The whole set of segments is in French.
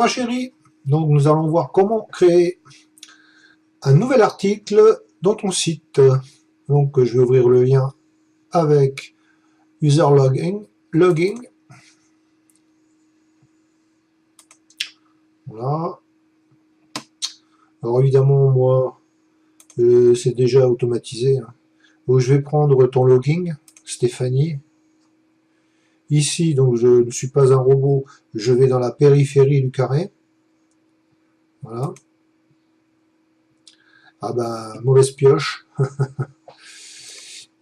ma chérie, donc nous allons voir comment créer un nouvel article dans ton site. Donc je vais ouvrir le lien avec user logging. Voilà. Alors évidemment moi c'est déjà automatisé. Donc je vais prendre ton login, Stéphanie. Ici, donc je ne suis pas un robot, je vais dans la périphérie du carré. Voilà. Ah ben, mauvaise pioche.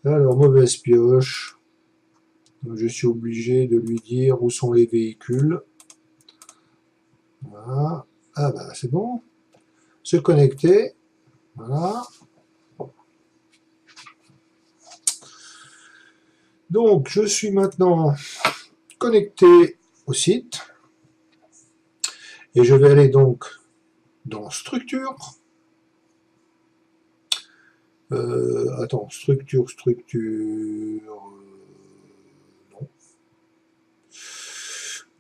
Alors, mauvaise pioche. Donc, je suis obligé de lui dire où sont les véhicules. Voilà. Ah ben, c'est bon. Se connecter. Voilà. Donc, je suis maintenant connecté au site. Et je vais aller donc dans structure. Attends, structure.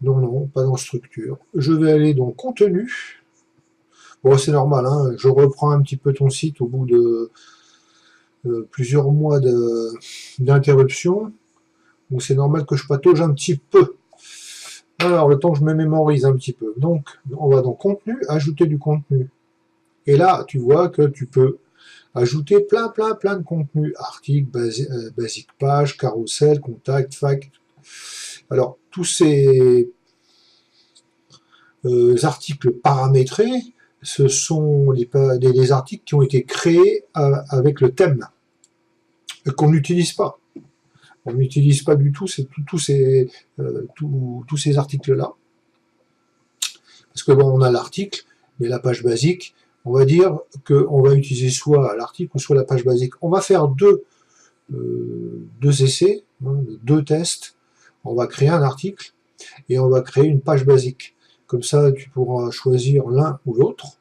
Non, pas dans structure. Je vais aller dans contenu. Bon, c'est normal, hein, je reprends un petit peu ton site au bout de plusieurs mois d'interruption. Donc c'est normal que je patauge un petit peu. Alors, le temps que je me mémorise un petit peu. Donc, on va dans contenu, ajouter du contenu. Et là, tu vois que tu peux ajouter plein de contenu. Articles, basic page, carousel, contact, fact. Alors, tous ces articles paramétrés, ce sont des articles qui ont été créés avec le thème, qu'on n'utilise pas. On n'utilise pas du tout tous ces articles-là. Parce que bon, on a l'article, mais la page basique, on va dire qu'on va utiliser soit l'article ou soit la page basique. On va faire deux essais, hein, deux tests. On va créer un article et on va créer une page basique. Comme ça, tu pourras choisir l'un ou l'autre.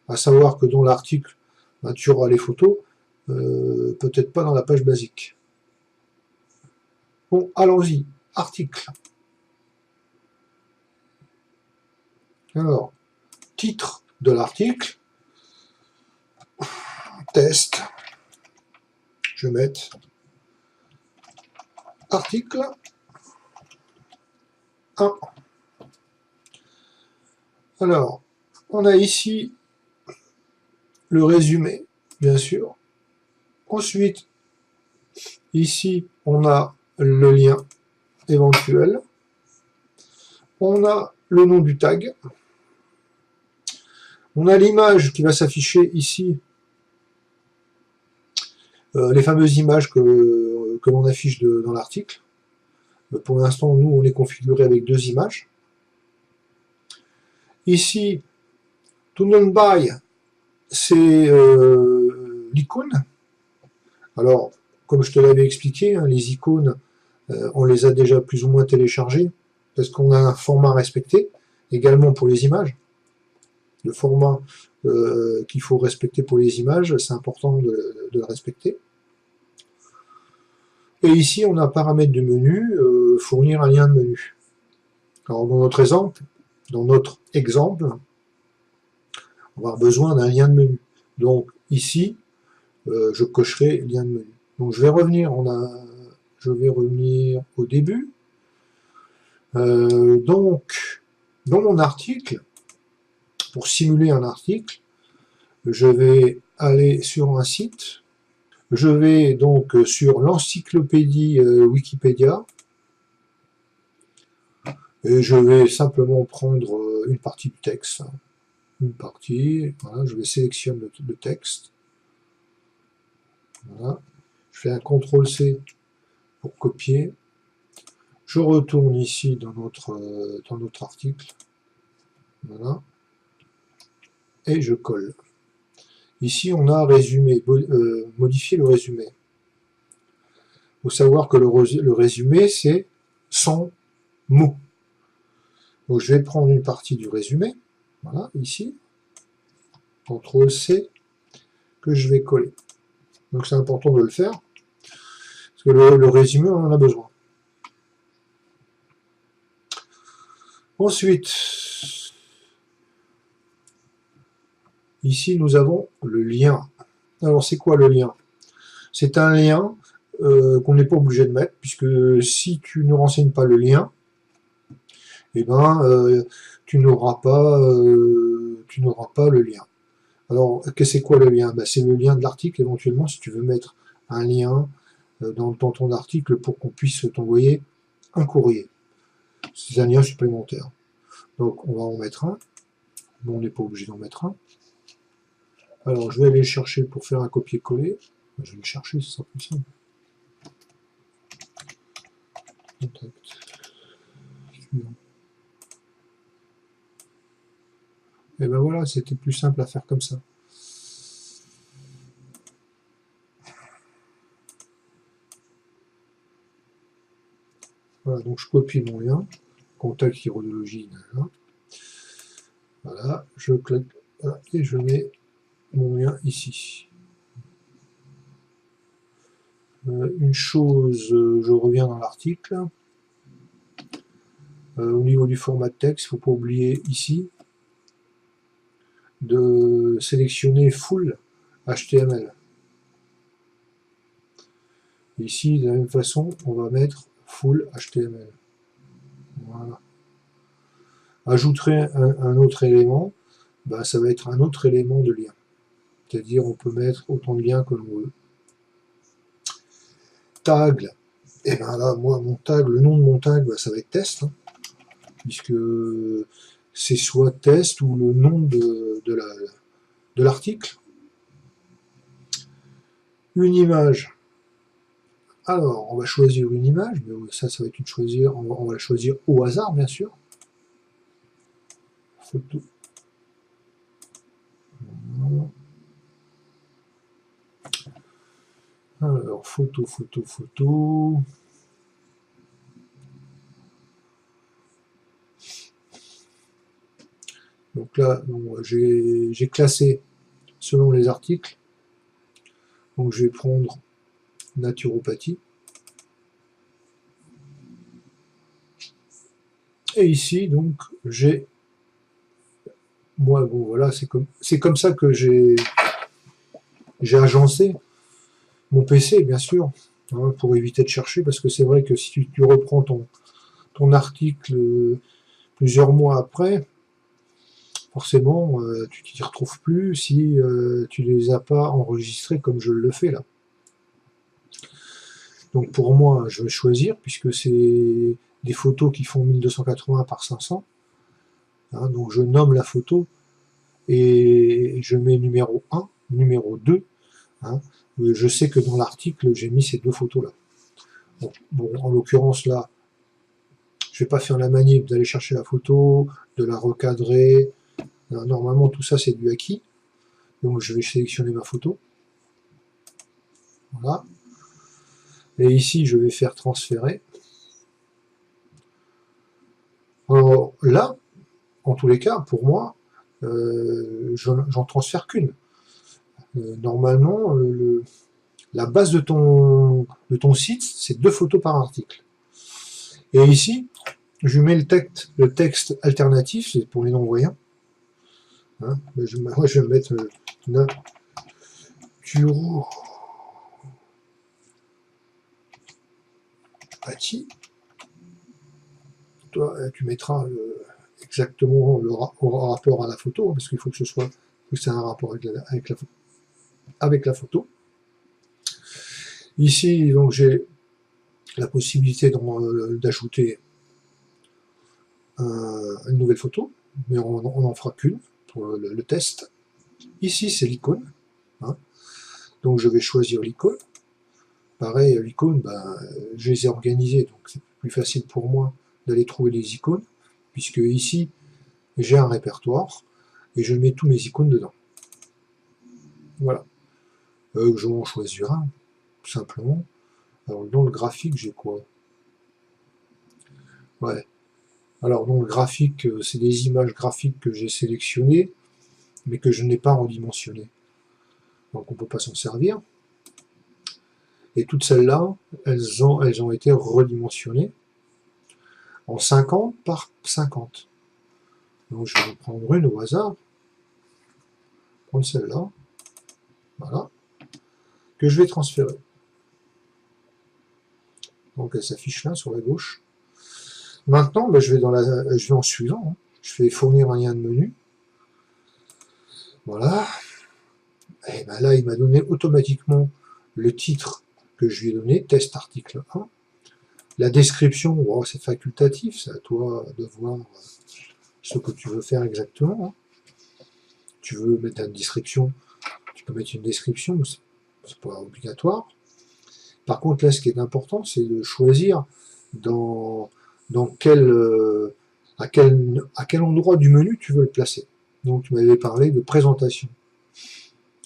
À savoir que dans l'article, ben, tu auras les photos, peut-être pas dans la page basique. Bon, allons-y. Article. Alors, titre de l'article. Test. Je vais mettre article 1. Alors, on a ici le résumé, bien sûr. Ensuite, ici, on a le lien éventuel. On a le nom du tag. On a l'image qui va s'afficher ici. Les fameuses images que l'on affiche dans l'article. Pour l'instant, nous, on est configuré avec 2 images. Ici, to non by, c'est l'icône. Alors, comme je te l'avais expliqué, hein, les icônes, on les a déjà plus ou moins téléchargées, parce qu'on a un format respecté, également pour les images. Le format qu'il faut respecter pour les images, c'est important de le respecter. Et ici, on a paramètres de menu, fournir un lien de menu. Alors, dans notre exemple, on va avoir besoin d'un lien de menu. Donc, ici, je cocherai lien de menu. Donc, je vais revenir au début. Donc, dans mon article, pour simuler un article, je vais aller sur un site. Je vais donc sur l'encyclopédie Wikipédia et je vais simplement prendre une partie du texte. Une partie, voilà, je vais sélectionner le texte. Voilà. Je fais un CTRL-C pour copier. Je retourne ici dans notre article. Voilà. Et je colle. Ici, on a résumé, modifier le résumé. Il faut savoir que le résumé, c'est 100 mots. Donc, je vais prendre une partie du résumé, voilà, ici, CTRL-C, que je vais coller. Donc, c'est important de le faire, parce que le résumé, on en a besoin. Ensuite, Ici, nous avons le lien. Alors, c'est quoi le lien? C'est un lien qu'on n'est pas obligé de mettre, puisque si tu ne renseignes pas le lien, eh ben, tu n'auras pas le lien. Alors, c'est quoi le lien? Ben, c'est le lien de l'article, éventuellement, si tu veux mettre un lien dans ton article pour qu'on puisse t'envoyer un courrier. C'est un lien supplémentaire. Donc, on va en mettre un. Bon, on n'est pas obligé d'en mettre un. Alors, je vais aller le chercher pour faire un copier-coller. Je vais le chercher, ce sera plus simple. Contact. Et ben voilà, c'était plus simple à faire comme ça. Voilà, donc je copie mon lien. Contact iridologie. Voilà, je clique voilà, et je mets mon lien ici. Une chose, je reviens dans l'article. Au niveau du format de texte, il ne faut pas oublier ici de sélectionner Full HTML. Ici, de la même façon, on va mettre Full HTML. Voilà. Ajouter un autre élément, ben, ça va être un autre élément de lien. C'est-à-dire, on peut mettre autant de liens que l'on veut. Tag, et ben là, moi, mon tag, le nom de mon tag, ben, ça va être test, hein, puisque c'est soit test ou le nom de l'article. Une image. Alors, on va choisir une image, mais ça va être on va la choisir au hasard, bien sûr. Photo. Alors, photo. Donc là, j'ai classé selon les articles. Donc je vais prendre naturopathie. Et ici, donc, j'ai... Moi, bon, voilà, c'est comme ça que j'ai agencé mon PC, bien sûr, hein, pour éviter de chercher, parce que c'est vrai que si tu reprends ton article plusieurs mois après, forcément, tu t'y retrouves plus si tu les as pas enregistrés comme je le fais là. Donc pour moi, je vais choisir, puisque c'est des photos qui font 1280 par 500. Hein, donc je nomme la photo et je mets numéro 1, numéro 2. Hein. Je sais que dans l'article, j'ai mis ces deux photos-là. Bon, en l'occurrence là, je vais pas faire la manip d'aller chercher la photo, de la recadrer. Normalement, tout ça, c'est du acquis. Donc je vais sélectionner ma photo. Voilà. Et ici, je vais faire transférer. Alors là, en tous les cas, pour moi, j'en transfère qu'une. Normalement, la base de ton site, c'est 2 photos par article. Et ici, je mets le texte alternatif, c'est pour les non-voyants. Hein, moi, je vais mettre naturopathie. Toi, tu mettras exactement le rapport à la photo, hein, parce qu'il faut que c'est un rapport avec la photo. Ici, donc j'ai la possibilité d'ajouter une nouvelle photo, mais on n'en fera qu'une pour le test. Ici, c'est l'icône. Hein. Donc je vais choisir l'icône. Pareil, l'icône, ben, je les ai organisées, donc c'est plus facile pour moi d'aller trouver les icônes, puisque ici, j'ai un répertoire, et je mets tous mes icônes dedans. Voilà. Je vais en choisir un, tout simplement. Alors, dans le graphique, j'ai quoi? Ouais. Alors, dans le graphique, c'est des images graphiques que j'ai sélectionnées, mais que je n'ai pas redimensionnées. Donc, on ne peut pas s'en servir. Et toutes celles-là, elles ont été redimensionnées en 50 par 50. Donc, je vais en prendre une au hasard. prendre celle-là, voilà, que je vais transférer. Donc elle s'affiche là sur la gauche. Maintenant, ben, je vais en suivant. Hein. Je fais fournir un lien de menu. Voilà. Et ben là, il m'a donné automatiquement le titre que je lui ai donné, test article 1. La description, oh, c'est facultatif, c'est à toi de voir ce que tu veux faire exactement. Hein. Tu veux mettre une description, tu peux mettre une description, mais c'est pas obligatoire. Par contre, là, ce qui est important, c'est de choisir à quel endroit du menu tu veux le placer. Donc, tu m'avais parlé de présentation.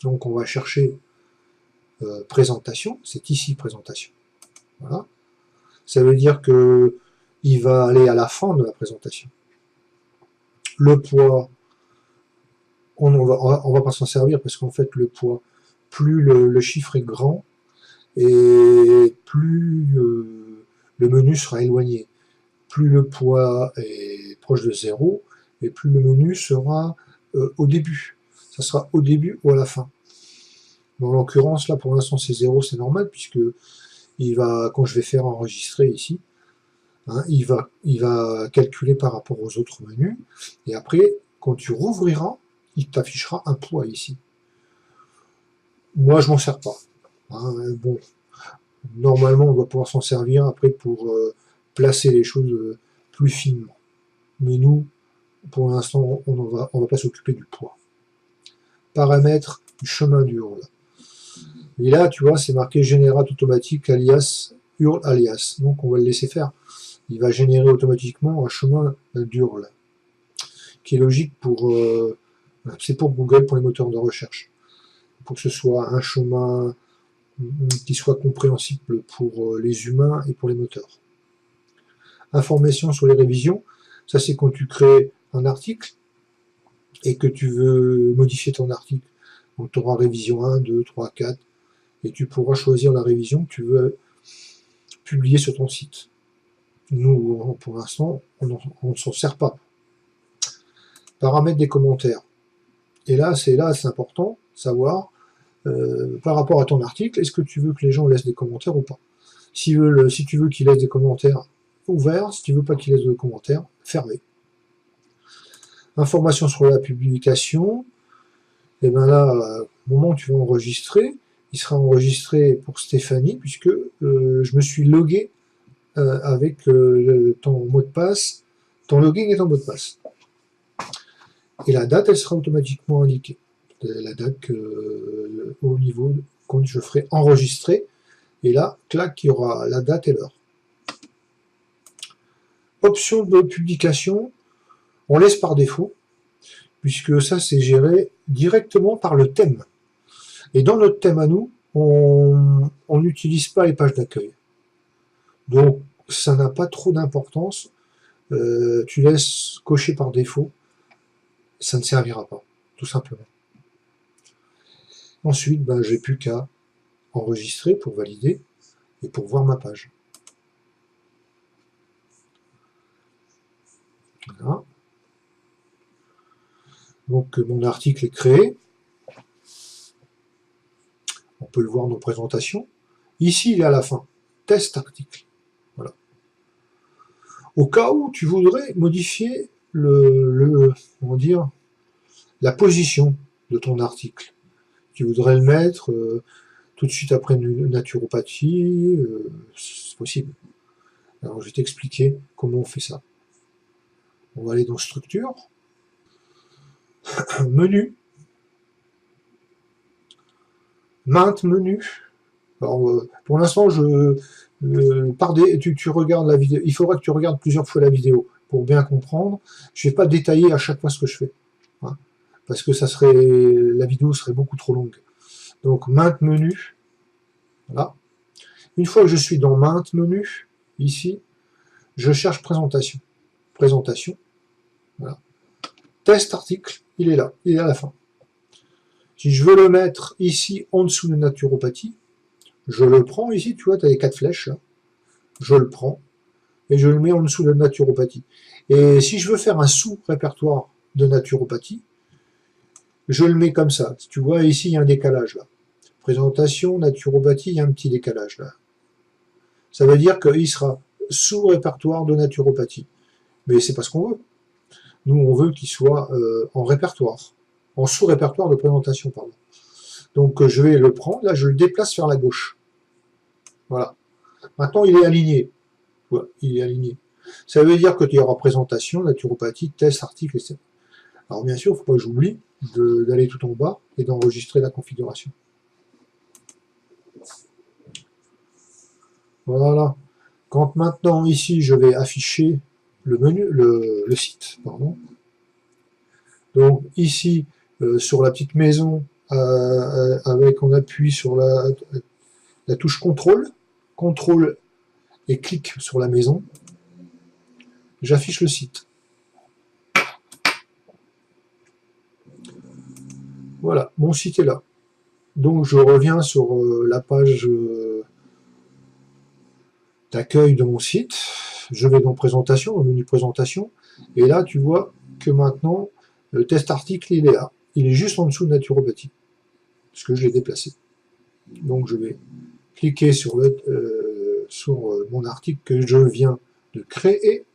Donc, on va chercher présentation, c'est ici présentation. Voilà. Ça veut dire que il va aller à la fin de la présentation. Le poids, on va pas s'en servir parce qu'en fait, le poids, plus le chiffre est grand, et plus le menu sera éloigné. Plus le poids est proche de 0, et plus le menu sera au début. Ça sera au début ou à la fin. Dans l'occurrence, là, pour l'instant, c'est 0, c'est normal, puisque quand je vais faire enregistrer ici, hein, il va calculer par rapport aux autres menus, et après, quand tu rouvriras, il t'affichera un poids ici. Moi, je m'en sers pas. Hein, bon, normalement, on va pouvoir s'en servir après pour placer les choses plus finement. Mais nous, pour l'instant, on va pas s'occuper du poids. Paramètres du chemin d'URL. Et là, tu vois, c'est marqué générate automatique alias URL alias. Donc, on va le laisser faire. Il va générer automatiquement un chemin d'URL, qui est logique c'est pour Google, pour les moteurs de recherche. Pour que ce soit un chemin qui soit compréhensible pour les humains et pour les moteurs. Information sur les révisions, ça c'est quand tu crées un article et que tu veux modifier ton article. Donc tu auras révision 1, 2, 3, 4, et tu pourras choisir la révision que tu veux publier sur ton site. Nous, pour l'instant, on ne s'en sert pas. Paramètres des commentaires. Et là, c'est important, savoir, par rapport à ton article, est-ce que tu veux que les gens laissent des commentaires ou pas. Si tu veux qu'ils laissent des commentaires, ouverts, si tu veux pas qu'ils laissent des commentaires, fermés. Information sur la publication, et bien là, au moment où tu vas enregistrer, il sera enregistré pour Stéphanie, puisque je me suis logué avec ton mot de passe, ton login et ton mot de passe. Et la date, elle sera automatiquement indiquée. La date au niveau, quand je ferai enregistrer, et là, clac, il y aura la date et l'heure. Option de publication, on laisse par défaut, puisque ça c'est géré directement par le thème. Et dans notre thème à nous, on n'utilise pas les pages d'accueil. Donc ça n'a pas trop d'importance, tu laisses cocher par défaut, ça ne servira pas, tout simplement. Ensuite, ben, j'ai plus qu'à enregistrer pour valider et pour voir ma page. Voilà. Donc mon article est créé. On peut le voir dans présentation. Ici, il est à la fin. Test article. Voilà. Au cas où tu voudrais modifier comment dire, la position de ton article. Tu voudrais le mettre tout de suite après une naturopathie, c'est possible. Alors je vais t'expliquer comment on fait ça. On va aller dans structure, menu, maintes menu. Alors, pour l'instant, tu regardes la vidéo. Il faudra que tu regardes plusieurs fois la vidéo pour bien comprendre. Je ne vais pas détailler à chaque fois ce que je fais, hein, parce que la vidéo serait beaucoup trop longue. Donc, maintes menu. Voilà. Une fois que je suis dans maintes menu, ici, je cherche présentation. Présentation. Voilà. Test article, il est là, il est à la fin. Si je veux le mettre ici en dessous de naturopathie, je le prends ici, tu vois, tu as les 4 flèches, là. Je le prends et je le mets en dessous de naturopathie. Et si je veux faire un sous-répertoire de naturopathie, je le mets comme ça. Tu vois, ici, il y a un décalage, là. Présentation, naturopathie, il y a un petit décalage, là. Ça veut dire qu'il sera sous répertoire de naturopathie. Mais c'est pas ce qu'on veut. Nous, on veut qu'il soit en répertoire, en sous-répertoire de présentation, pardon. Donc, je vais le prendre, là, je le déplace vers la gauche. Voilà. Maintenant, il est aligné. Voilà, il est aligné. Ça veut dire que tu auras présentation, naturopathie, test, article, etc. Alors, bien sûr, il ne faut pas que j'oublie d'aller tout en bas et d'enregistrer la configuration. Voilà. Quand maintenant, ici, je vais afficher le menu, le site, pardon. Donc, ici, sur la petite maison, on appuie sur la touche contrôle, contrôle et clic sur la maison, j'affiche le site. Voilà, mon site est là. Donc je reviens sur la page d'accueil de mon site, je vais dans présentation, au menu présentation, et là tu vois que maintenant le test article il est là, il est juste en dessous de naturopathie, parce que je l'ai déplacé. Donc je vais cliquer sur mon article que je viens de créer,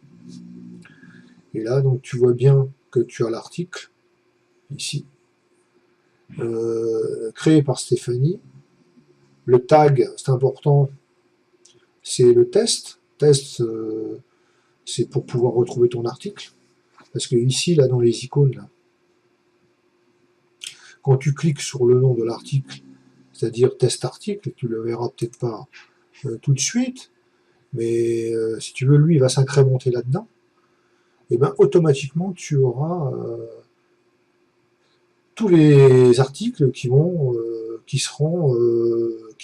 et là donc tu vois bien que tu as l'article ici, créé par Stéphanie. Le tag, c'est important, c'est le test. Test, c'est pour pouvoir retrouver ton article. Parce que ici, là, dans les icônes, là, quand tu cliques sur le nom de l'article, c'est-à-dire test article, tu le verras peut-être pas tout de suite, mais si tu veux, lui, il va s'incrémenter là-dedans, et bien automatiquement, tu auras tous les articles qui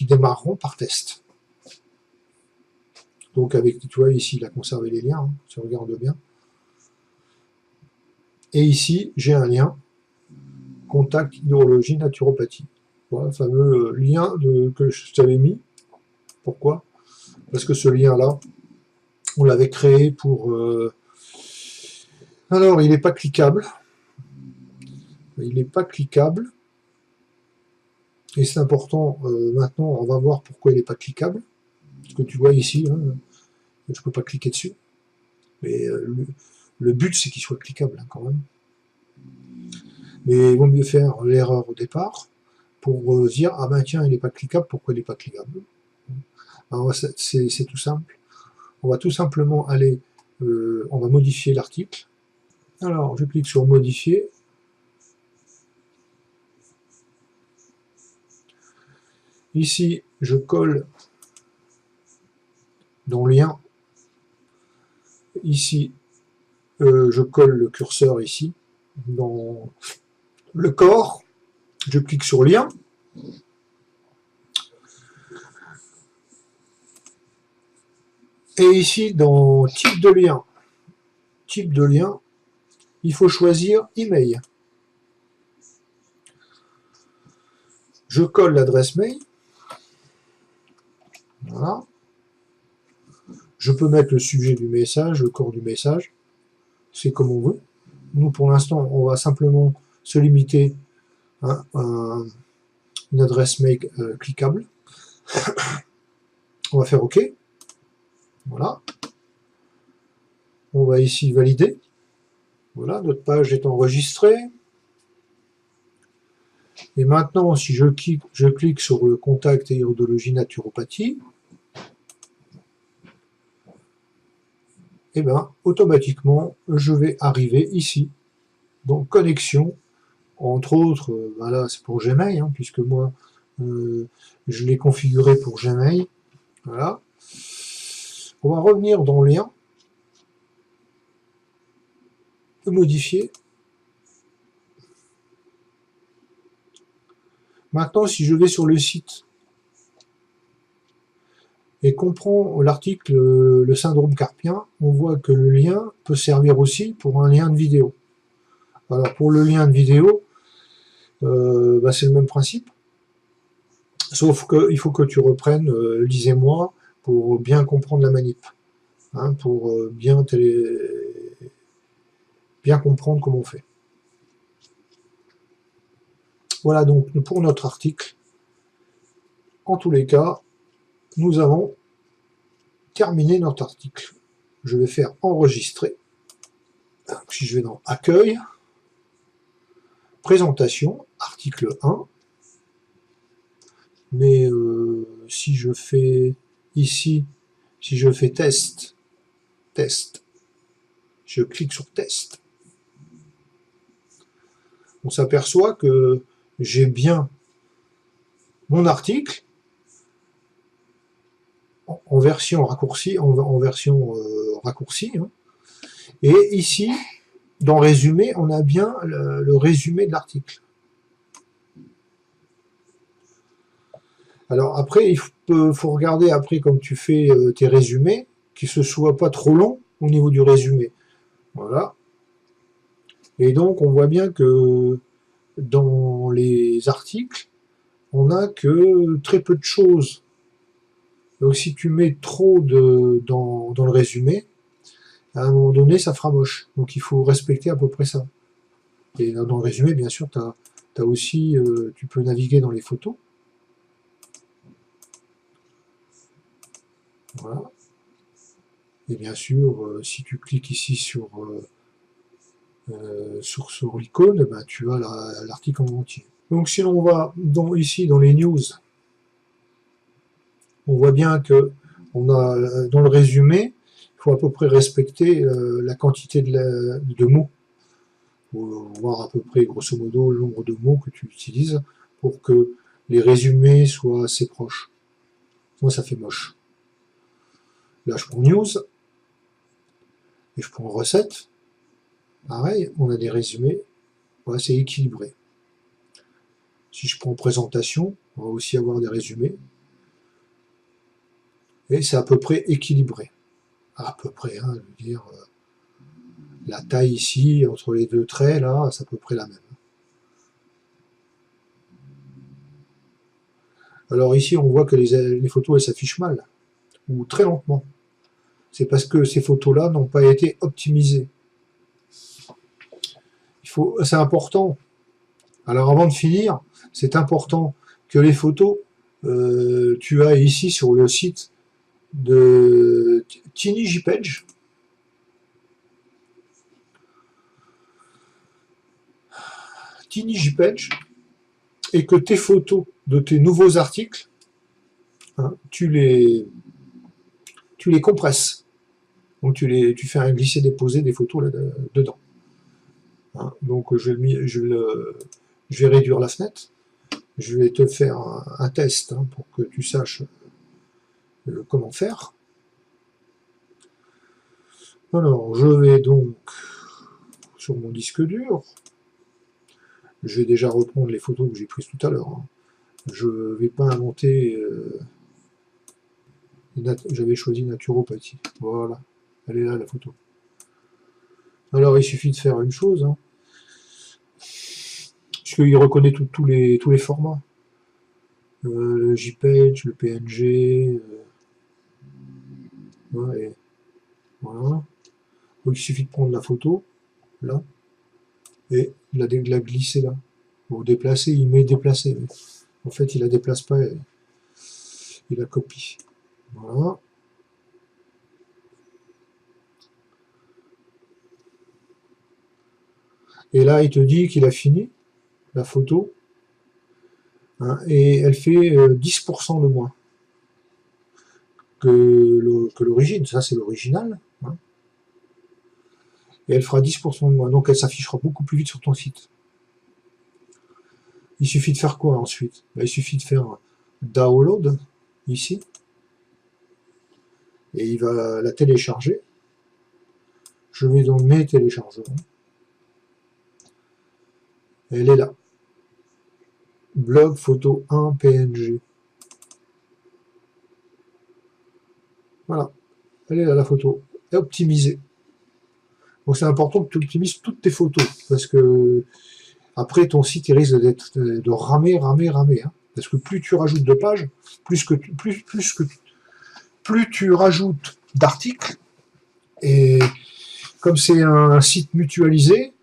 démarreront par test. Donc avec, tu vois, ici, il a conservé les liens, hein, si on regarde bien. Et ici, j'ai un lien, contact hydrologie naturopathie. Voilà, le fameux lien que je t'avais mis. Pourquoi? Parce que ce lien-là, on l'avait créé pour... Alors, il n'est pas cliquable. Il n'est pas cliquable. Et c'est important, maintenant, on va voir pourquoi il n'est pas cliquable. Parce que tu vois ici, hein, je ne peux pas cliquer dessus. Mais le but, c'est qu'il soit cliquable, hein, quand même. Mais il vaut mieux faire l'erreur au départ pour dire, ah ben tiens, il n'est pas cliquable, pourquoi il n'est pas cliquable? Alors c'est tout simple. On va tout simplement aller, on va modifier l'article. Alors, je clique sur modifier. Ici, je colle dans le lien. Ici, je colle le curseur ici, dans le corps. Je clique sur lien. Et ici, dans type de lien, il faut choisir email. Je colle l'adresse mail. Voilà. Je peux mettre le sujet du message, le corps du message. C'est comme on veut. Nous, pour l'instant, on va simplement se limiter à une adresse mail cliquable. On va faire OK. Voilà. On va ici valider. Voilà, notre page est enregistrée. Et maintenant, si je clique sur le contact et iridologie naturopathie, et bien, automatiquement, je vais arriver ici. Donc, connexion, entre autres, ben là, c'est pour Gmail, hein, puisque moi, je l'ai configuré pour Gmail. Voilà. On va revenir dans le lien, modifier. Maintenant, si je vais sur le site et qu'on prend l'article le syndrome carpien, on voit que le lien peut servir aussi pour un lien de vidéo. Alors pour le lien de vidéo, bah c'est le même principe, sauf qu'il faut que tu reprennes lisez-moi pour bien comprendre la manip, hein, pour bien comprendre comment on fait. Voilà donc pour notre article. En tous les cas, nous avons terminé notre article. Je vais faire enregistrer. Si je vais dans Accueil, Présentation, article 1. Mais si je fais ici, si je fais test, je clique sur test, on s'aperçoit que j'ai bien mon article en version raccourcie, hein. Et ici, dans résumé, on a bien le résumé de l'article. Alors après, il faut regarder après, comme tu fais tes résumés, qu'ils ne soient pas trop longs au niveau du résumé. Voilà. Et donc, on voit bien que dans les articles, on n'a que très peu de choses. Donc si tu mets trop dans le résumé, à un moment donné, ça fera moche. Donc il faut respecter à peu près ça. Et dans le résumé, bien sûr, t'as aussi, tu peux naviguer dans les photos. Voilà. Et bien sûr, si tu cliques ici sur l'icône, ben, tu as l'article en entier. Donc si l'on va ici dans les news, on voit bien que on a dans le résumé, il faut à peu près respecter la quantité de mots, ou voir à peu près grosso modo le nombre de mots que tu utilises pour que les résumés soient assez proches. Moi ça fait moche. Là je prends news et je prends recette. Pareil, on a des résumés, voilà, c'est équilibré. Si je prends présentation, on va aussi avoir des résumés. Et c'est à peu près équilibré. À peu près, hein, je veux dire, la taille ici, entre les deux traits, là, c'est à peu près la même. Alors ici, on voit que les photos, elles s'affichent mal, ou très lentement. C'est parce que ces photos-là n'ont pas été optimisées. C'est important. Alors avant de finir, c'est important que les photos, tu as ici sur le site de TinyJPEG, et que tes photos de tes nouveaux articles, hein, tu les compresses. Donc tu fais un glisser-déposer des photos là, dedans. Hein, donc je vais réduire la fenêtre. Je vais te faire un test hein, pour que tu saches comment faire. Alors je vais donc sur mon disque dur. Je vais déjà reprendre les photos que j'ai prises tout à l'heure. Hein. Je ne vais pas inventer... J'avais choisi naturopathie. Voilà. Elle est là, la photo. Alors, il suffit de faire une chose. Hein. Puisqu'il reconnaît tous les formats. Le JPEG, le PNG. Ouais, voilà. Donc, il suffit de prendre la photo, là, et de la glisser là. Pour déplacer, il met déplacer. En fait, il la déplace pas, il la copie. Voilà. Et là, il te dit qu'il a fini la photo, hein, et elle fait 10% de moins que l'origine. Ça, c'est l'original. Hein. Et elle fera 10% de moins. Donc, elle s'affichera beaucoup plus vite sur ton site. Il suffit de faire quoi ensuite? Il suffit de faire download, ici, et il va la télécharger. Je vais dans mes téléchargements. Elle est là. Blog photo 1 PNG. Voilà. Elle est là, la photo. Elle est optimisée. Donc c'est important que tu optimises toutes tes photos. Parce que après, ton site il risque de ramer. Hein, parce que plus tu rajoutes de pages, plus tu rajoutes d'articles. Et comme c'est un site mutualisé,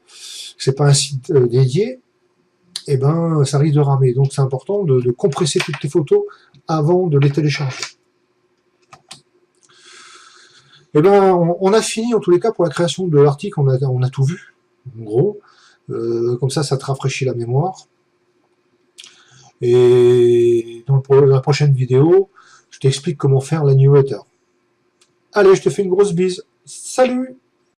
c'est pas un site dédié, et ben ça risque de ramer. Donc c'est important de compresser toutes tes photos avant de les télécharger. Et ben on a fini en tous les cas pour la création de l'article, on a tout vu, en gros. Comme ça te rafraîchit la mémoire. Et dans la prochaine vidéo, je t'explique comment faire la newsletter. Allez, je te fais une grosse bise. Salut!